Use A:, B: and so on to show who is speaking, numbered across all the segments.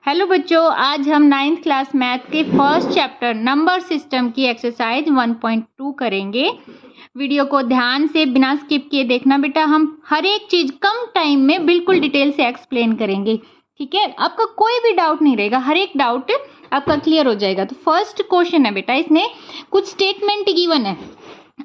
A: Hello बच्चों, आज हम 9th क्लास मैथ के फर्स्ट चैप्टर नंबर सिस्टम की एक्सरसाइज 1.2 करेंगे। वीडियो को ध्यान से बिना स्किप किए देखना बेटा। हम हर एक चीज कम टाइम में बिल्कुल डिटेल से एक्सप्लेन करेंगे, ठीक है। आपका कोई भी डाउट नहीं रहेगा, हर एक डाउट आपका क्लियर हो जाएगा। तो फर्स्ट क्वेश्चन है बेटा, इसने कुछ स्टेटमेंट गिवन है,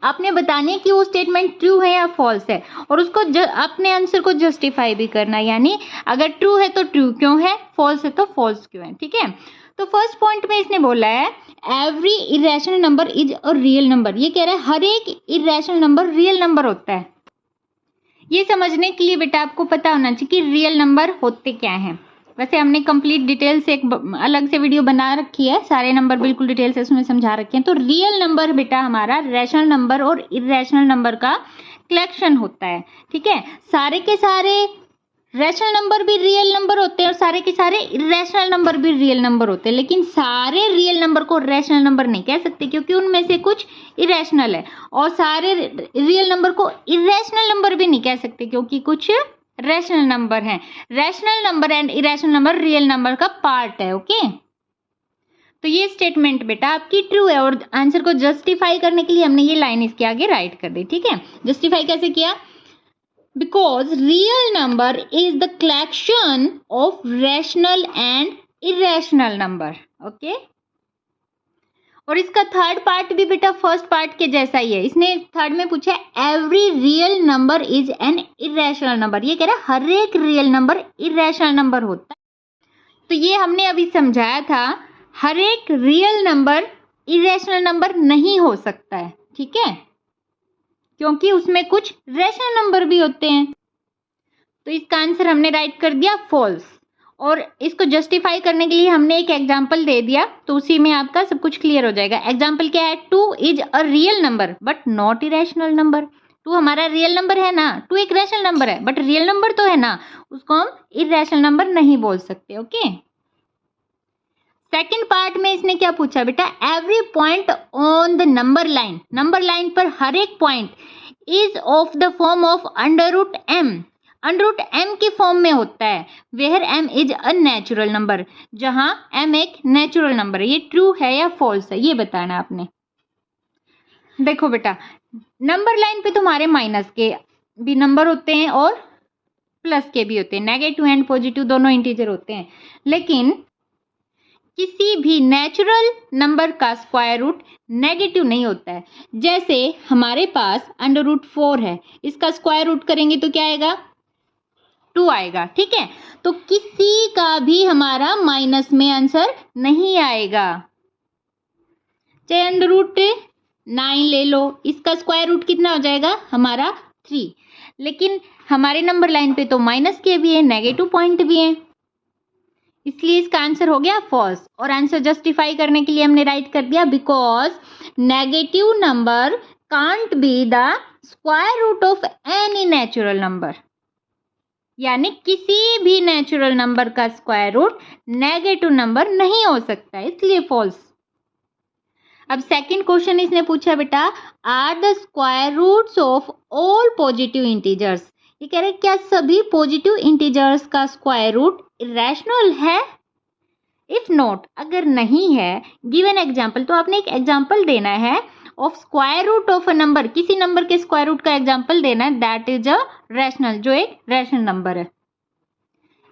A: आपने बताने कि वो स्टेटमेंट ट्रू है या फॉल्स है, और उसको अपने आंसर को जस्टिफाई भी करना, यानी अगर ट्रू है तो ट्रू क्यों है, फॉल्स है तो फॉल्स क्यों है, ठीक है। तो फर्स्ट पॉइंट में इसने बोला है every irrational number is a real number. ये कह रहा है हर एक इरेशनल नंबर रियल नंबर होता है। ये समझने के लिए बेटा आपको पता होना चाहिए कि रियल नंबर होते क्या हैं। वैसे हमने कंप्लीट डिटेल से एक अलग से वीडियो बना रखी है, सारे नंबर बिल्कुल डिटेल से उसमें समझा रखे हैं। तो रियल नंबर बेटा हमारा रैशनल नंबर और इरेशनल नंबर का कलेक्शन होता है, ठीक है। सारे के सारे रैशनल नंबर भी रियल नंबर होते हैं और सारे के सारे इरेशनल नंबर भी रियल नंबर होते हैं, लेकिन सारे रियल नंबर को रैशनल नंबर नहीं कह सकते क्योंकि उनमें से कुछ इरेशनल है, और सारे रियल नंबर को इरेशनल नंबर भी नहीं कह सकते क्योंकि कुछ रैशनल नंबर हैं। Rational number and irrational number real number का पार्ट है, ओके। तो ये स्टेटमेंट बेटा आपकी ट्रू है, और आंसर को जस्टिफाई करने के लिए हमने ये लाइन इसके आगे राइट कर दी, ठीक है। जस्टिफाई कैसे किया? Because real number is the collection of rational and irrational number, okay. और इसका थर्ड पार्ट भी बेटा फर्स्ट पार्ट के जैसा ही है। इसने थर्ड में पूछा every real number is an irrational number. ये कह रहा है हर एक रियल नंबर इरेशनल नंबर होता है। तो ये हमने अभी समझाया था, हर एक रियल नंबर इरेशनल नंबर नहीं हो सकता है, ठीक है, क्योंकि उसमें कुछ रैशनल नंबर भी होते हैं। तो इसका आंसर हमने राइट कर दिया फॉल्स, और इसको जस्टिफाई करने के लिए हमने एक एग्जाम्पल दे दिया, तो उसी में आपका सब कुछ क्लियर हो जाएगा। एग्जाम्पल क्या है? 2 is a real number but not irrational number. 2 हमारा रियल नंबर है ना, 2 एक रैशनल नंबर है बट रियल नंबर तो है ना, उसको हम इरेशनल नंबर नहीं बोल सकते, ओके। सेकंड पार्ट में इसने क्या पूछा बेटा? Every point on the number line, number line पर हर एक point is of the form of under root M, under root M की फॉर्म में होता है। Where M is a natural number, जहां एम एक नेचुरल नंबर है। ये ट्रू है या फॉल्स है, ये बताना आपने। देखो बेटा, नंबर लाइन पे तुम्हारे माइनस के भी नंबर होते हैं और प्लस के भी होते हैं, नेगेटिव एंड पॉजिटिव दोनों इंटीजर होते हैं, लेकिन किसी भी नेचुरल नंबर का स्क्वायर रूट नेगेटिव नहीं होता है। जैसे हमारे पास अंडर रूट 4 है, इसका स्क्वायर रूट करेंगे तो क्या आएगा? 2 आएगा, ठीक है। तो किसी का भी हमारा माइनस में आंसर नहीं आएगा। चाहे अंडर रूट 9 ले लो, इसका स्क्वायर रूट कितना हो जाएगा? हमारा 3, लेकिन हमारे नंबर लाइन पे तो माइनस के भी है, नेगेटिव पॉइंट भी है, इसलिए इसका आंसर हो गया फॉल्स। और आंसर जस्टिफाई करने के लिए हमने राइट कर दिया because negative number can't be the square root of any natural number, यानी किसी भी नेचुरल नंबर का स्क्वायर रूट नेगेटिव नंबर नहीं हो सकता, इसलिए फॉल्स। अब सेकंड क्वेश्चन इसने पूछा बेटा are the square roots of all positive integers. ये कह रहे हैं क्या सभी पॉजिटिव इंटीजर्स का स्क्वायर रूट इरेशनल है? इफ नॉट, अगर नहीं है, गिव एन एग्जाम्पल। तो आपने एक एग्जाम्पल देना है of square root of a number, किसी नंबर के स्क्वायर रूट का एग्जाम्पल देना है दैट इज अ रैशनल, जो एक रैशनल नंबर है।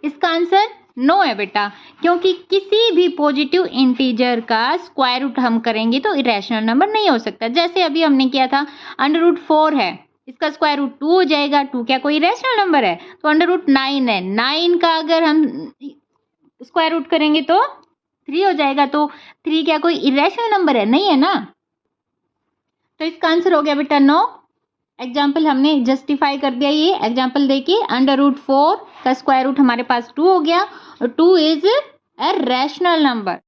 A: इसका आंसर नो है बेटा, क्योंकि किसी भी पॉजिटिव इंटीजर का स्क्वायर रूट हम करेंगे तो इरेशनल नंबर नहीं हो सकता। जैसे अभी हमने किया था, अंडर रूट 4 है, इसका स्क्वायर रूट 2 हो जाएगा। 2 क्या कोई इरेशनल नंबर है? तो अंडर रूट 9 है, 9 का अगर हम स्क्वायर रूट करेंगे तो 3 हो जाएगा। तो 3 क्या कोई इरेशनल नंबर है? नहीं है ना। तो इसका आंसर हो गया बेटा नो। एग्जाम्पल हमने जस्टिफाई कर दिया, ये एग्जाम्पल देखिए, अंडर रूट 4 का स्क्वायर रूट हमारे पास 2 हो गया, और 2 इज ए रैशनल नंबर।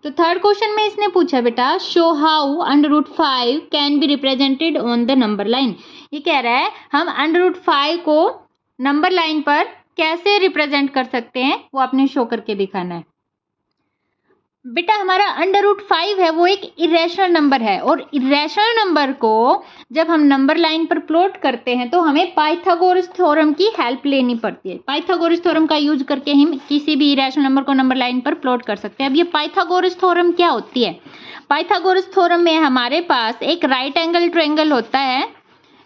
A: तो थर्ड क्वेश्चन में इसने पूछा बेटा show how under root 5 can be represented on the number line. ये कह रहा है हम अंडर रूट 5 को नंबर लाइन पर कैसे रिप्रेजेंट कर सकते हैं, वो आपने शो करके दिखाना है। बेटा हमारा अंडर रूट 5 है वो एक इरेशनल नंबर है, और इरेशनल नंबर को जब हम नंबर लाइन पर प्लॉट करते हैं तो हमें पाइथागोरस थ्योरम की हेल्प लेनी पड़ती है। पाइथागोरस थ्योरम का यूज करके हम किसी भी इरेशनल नंबर को नंबर लाइन पर प्लॉट कर सकते हैं। अब ये पाइथागोरस थ्योरम क्या होती है? पाइथागोरस थ्योरम में हमारे पास एक राइट एंगल ट्रायंगल होता है,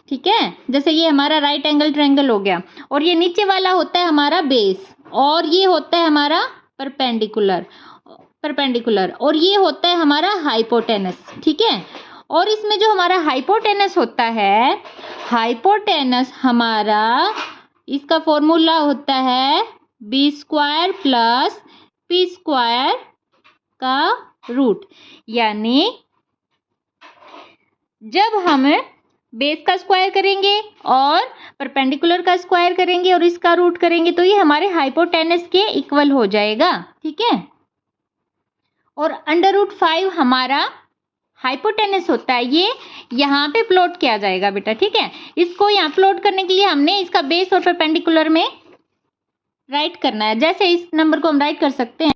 A: ठीक है, जैसे ये हमारा राइट एंगल ट्रायंगल हो गया, और ये नीचे वाला होता है हमारा बेस, और ये होता है हमारा परपेंडिकुलर, और ये होता है हमारा हाइपोटेनस, ठीक है। और इसमें जो हमारा हाइपोटेनस होता है, हाइपोटेनस हमारा, इसका फॉर्मूला होता है B square plus P square का रूट, यानी जब हम बेस का स्क्वायर करेंगे और परपेंडिकुलर का स्क्वायर करेंगे और इसका रूट करेंगे तो ये हमारे हाइपोटेनस के इक्वल हो जाएगा, ठीक है। और अंडर रूट 5 हमारा हाइपोटेनस होता है, ये यहाँ पे प्लॉट किया जाएगा बेटा, ठीक है। इसको यहाँ प्लॉट करने के लिए हमने इसका बेस और परपेंडिकुलर में राइट करना है। जैसे इस नंबर को हम राइट कर सकते हैं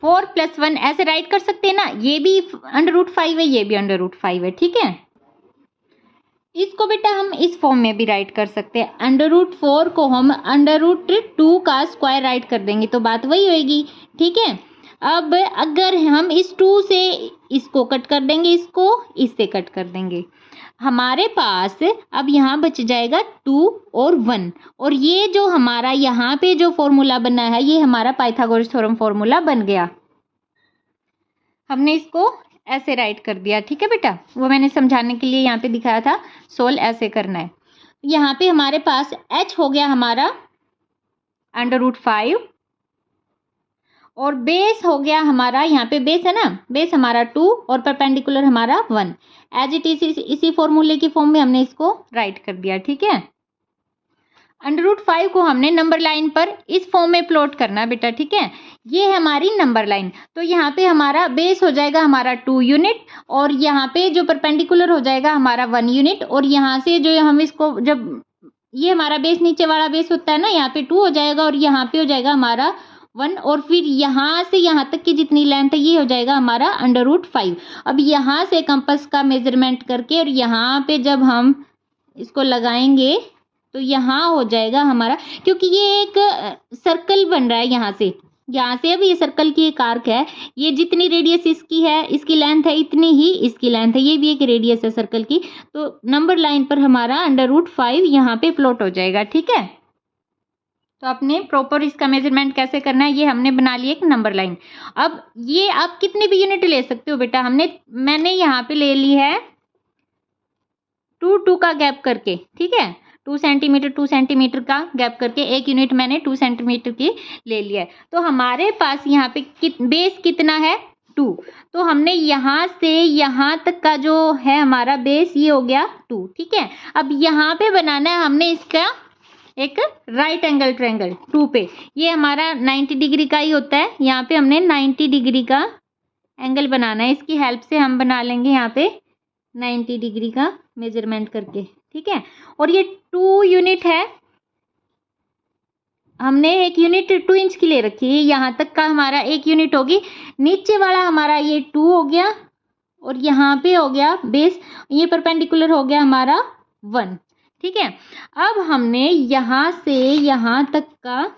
A: 4 + 1, ऐसे राइट कर सकते हैं ना। ये भी अंडर रूट 5 है, ये भी अंडर रूट 5 है, ठीक है। इसको बेटा हम इस फॉर्म में भी राइट कर सकते हैं। अंडर रूट 4 को हम अंडर रूट 2 का स्क्वायर राइट कर देंगे तो बात वही होगी, ठीक है। अब अगर हम इस 2 से इसको कट कर देंगे, इसको इससे कट कर देंगे, हमारे पास अब यहाँ बच जाएगा 2 और 1, और ये जो हमारा यहाँ पे जो फॉर्मूला बना है ये हमारा पाइथागोरस थ्योरम फॉर्मूला बन गया। हमने इसको ऐसे राइट कर दिया, ठीक है बेटा, वो मैंने समझाने के लिए यहाँ पे दिखाया था, सोल्व ऐसे करना है। यहाँ पे हमारे पास h हो गया हमारा अंडर रूट 5, और बेस हो गया हमारा, यहाँ पे बेस है ना, बेस हमारा 2 और परपेंडिकुलर हमारा 1। एज इट इज इसी फॉर्मूले की फॉर्म में हमने इसको राइट कर दिया, ठीक है। अंडर रूट 5 को हमने नंबर लाइन पर इस फॉर्म में प्लॉट करना बेटा, ठीक है। ये है हमारी नंबर लाइन, तो यहाँ पे हमारा बेस हो जाएगा हमारा 2 यूनिट, और यहाँ पे जो परपेंडिकुलर हो जाएगा हमारा 1 यूनिट, और यहाँ से जो हम इसको, जब ये हमारा बेस नीचे वाला बेस होता है ना, यहाँ पे 2 हो जाएगा और यहाँ पे हो जाएगा हमारा 1, और फिर यहाँ से यहाँ तक की जितनी लेंथ है ये हो जाएगा हमारा अंडर रूट 5। अब यहाँ से कंपास का मेजरमेंट करके और यहाँ पे जब हम इसको लगाएंगे तो यहाँ हो जाएगा हमारा, क्योंकि ये एक सर्कल बन रहा है यहाँ से अब ये सर्कल की एक आर्क है, ये जितनी रेडियस इसकी है, इसकी लेंथ है, इतनी ही इसकी लेंथ है, ये भी एक रेडियस है सर्कल की, तो नंबर लाइन पर हमारा अंडर रूट 5 यहाँ पे प्लॉट हो जाएगा, ठीक है। तो आपने प्रॉपर इसका मेजरमेंट कैसे करना है ये हमने बना लिया एक नंबर लाइन। अब ये आप कितने भी यूनिट ले सकते हो बेटा, मैंने यहाँ पे ले ली है 2 का गैप करके, ठीक है, 2 सेंटीमीटर का गैप करके एक यूनिट मैंने 2 सेंटीमीटर की ले लिया है। तो हमारे पास यहाँ पे बेस कितना है 2, तो हमने यहाँ से यहाँ तक का जो है हमारा बेस ये हो गया 2, ठीक है। अब यहाँ पे बनाना है हमने इसका एक राइट एंगल ट्रायंगल 2 पे, ये हमारा 90 डिग्री का ही होता है, यहाँ पे हमने 90 डिग्री का एंगल बनाना है, इसकी हेल्प से हम बना लेंगे यहाँ पे 90 डिग्री का मेजरमेंट करके, ठीक है। और ये 2 यूनिट है, हमने एक यूनिट 2 इंच की ले रखी है, यहाँ तक का हमारा एक यूनिट होगी, नीचे वाला हमारा ये 2 हो गया, और यहाँ पे हो गया बेस, ये परपेंडिकुलर हो गया हमारा 1, ठीक है। अब हमने यहाँ से यहाँ तक का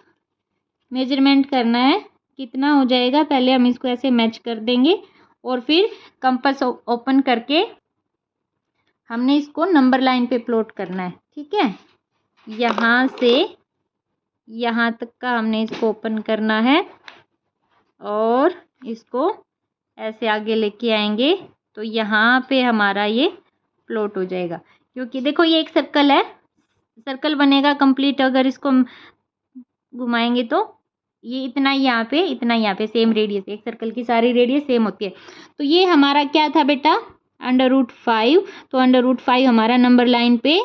A: मेजरमेंट करना है, कितना हो जाएगा, पहले हम इसको ऐसे मैच कर देंगे और फिर कंपास ओपन करके हमने इसको नंबर लाइन पे प्लॉट करना है, ठीक है। यहाँ से यहाँ तक का हमने इसको ओपन करना है और इसको ऐसे आगे लेके आएंगे तो यहाँ पे हमारा ये प्लॉट हो जाएगा, क्योंकि देखो ये एक सर्कल है, सर्कल बनेगा कंप्लीट, अगर इसको घुमाएंगे तो ये इतना यहाँ पे, इतना यहाँ पे, सेम रेडियस, एक सर्कल की सारी रेडियस सेम होती है। तो ये हमारा क्या था बेटा अंडर रूट 5, तो अंडर रूट 5 हमारा नंबर लाइन पे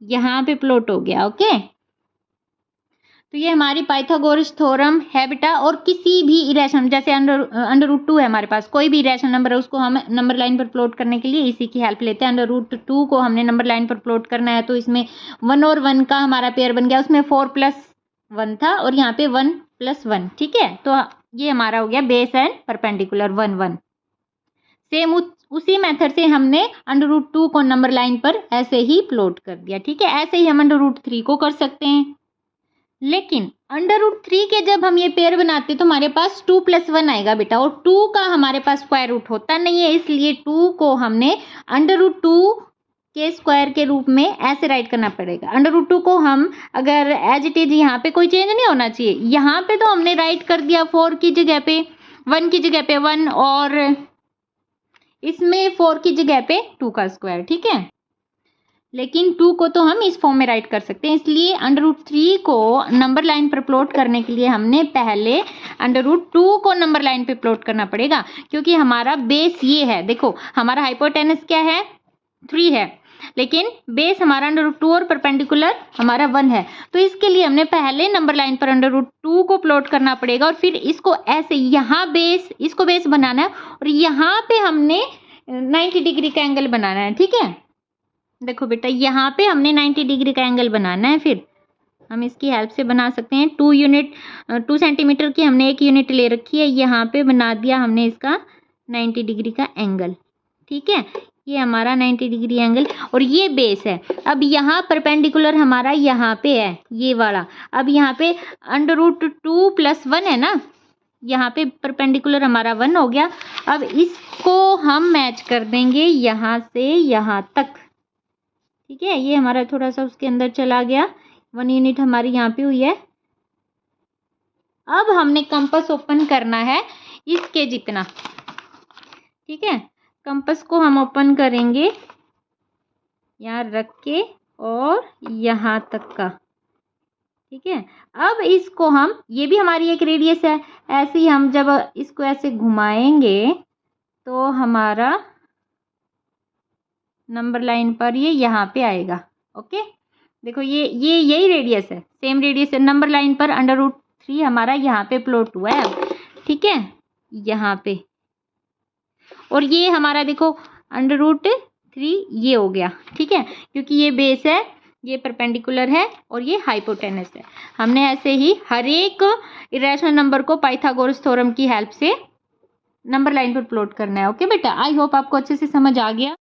A: यहाँ पे प्लॉट हो गया, ओके। तो ये हमारी पाइथागोरस थ्योरम है बेटा। और किसी भी इरेशनल, जैसे अंडर रूट 2 है हमारे पास, कोई भी इरेशनल नंबर है उसको हम नंबर लाइन पर प्लॉट करने के लिए इसी की हेल्प लेते हैं। अंडर रूट 2 को हमने नंबर लाइन पर प्लॉट करना है तो इसमें 1 और 1 का हमारा पेयर बन गया, उसमें 4 + 1 था और यहाँ पे 1 + 1, ठीक है। तो ये हमारा हो गया बेस एंड परपेंडिकुलर 1 1। सेम उसी मेथड से हमने √2 को नंबर लाइन पर ऐसे ही प्लॉट कर दिया। ठीक है, ऐसे ही हम √3 को कर सकते हैं। लेकिन √3 के जब हम ये पेयर बनाते तो हमारे पास 2 + 1 आएगा बेटा, और 2 का हमारे पास स्क्वायर रूट होता नहीं है, इसलिए 2 को हमने √2 के स्क्वायर के रूप में ऐसे राइट करना पड़ेगा। √2 को हम अगर एज इट इज, यहाँ पे कोई चेंज नहीं होना चाहिए। यहाँ पे तो हमने राइट कर दिया 4 की जगह पे 1 की जगह पे 1, और इसमें 4 की जगह पे 2 का स्क्वायर। ठीक है, लेकिन 2 को तो हम इस फॉर्म में राइट कर सकते हैं, इसलिए √3 को नंबर लाइन पर प्लॉट करने के लिए हमने पहले √2 को नंबर लाइन पे प्लॉट करना पड़ेगा, क्योंकि हमारा बेस ये है। देखो हमारा हाइपोटेनस क्या है, 3 है, लेकिन बेस हमारा √2 और परपेंडिकुलर हमारा 1 है। तो इसके लिए हमने पहले नंबर लाइन पर √2 को प्लॉट करना पड़ेगा, और फिर इसको ऐसे यहाँ बेस, इसको बेस बनाना है, और यहाँ पे हमने 90 डिग्री का एंगल बनाना है। ठीक है, देखो बेटा यहाँ पे हमने 90 डिग्री का एंगल बनाना है। फिर हम इसकी हेल्प से बना सकते हैं। 2 सेंटीमीटर की हमने एक यूनिट ले रखी है, यहाँ पे बना दिया हमने इसका 90 डिग्री का एंगल। ठीक है, ये हमारा 90 डिग्री एंगल, और ये बेस है। अब यहाँ परपेंडिकुलर हमारा यहाँ पे है, ये वाला। अब यहाँ पे √2 + 1 है ना, यहाँ पे परपेंडिकुलर हमारा 1 हो गया। अब इसको हम मैच कर देंगे यहाँ से यहाँ तक। ठीक है, ये हमारा थोड़ा सा उसके अंदर चला गया, 1 यूनिट हमारी यहाँ पे हुई है। अब हमने कंपास ओपन करना है इसके जितना। ठीक है, कंपास को हम ओपन करेंगे यहाँ रख के और यहाँ तक का। ठीक है, अब इसको हम, ये भी हमारी एक रेडियस है, ऐसे ही हम जब इसको ऐसे घुमाएंगे तो हमारा नंबर लाइन पर ये यहाँ पे आएगा। ओके, देखो ये यही रेडियस है, सेम रेडियस है। नंबर लाइन पर √3 हमारा यहाँ पे प्लॉट हुआ है। ठीक है, यहाँ पे, और ये हमारा देखो √3 ये हो गया। ठीक है, क्योंकि ये बेस है, ये परपेंडिकुलर है, और ये हाइपोटेनस है। हमने ऐसे ही हर एक इरेशनल नंबर को पाइथागोरस थ्योरम की हेल्प से नंबर लाइन पर प्लॉट करना है। ओके बेटा, आई होप आपको अच्छे से समझ आ गया।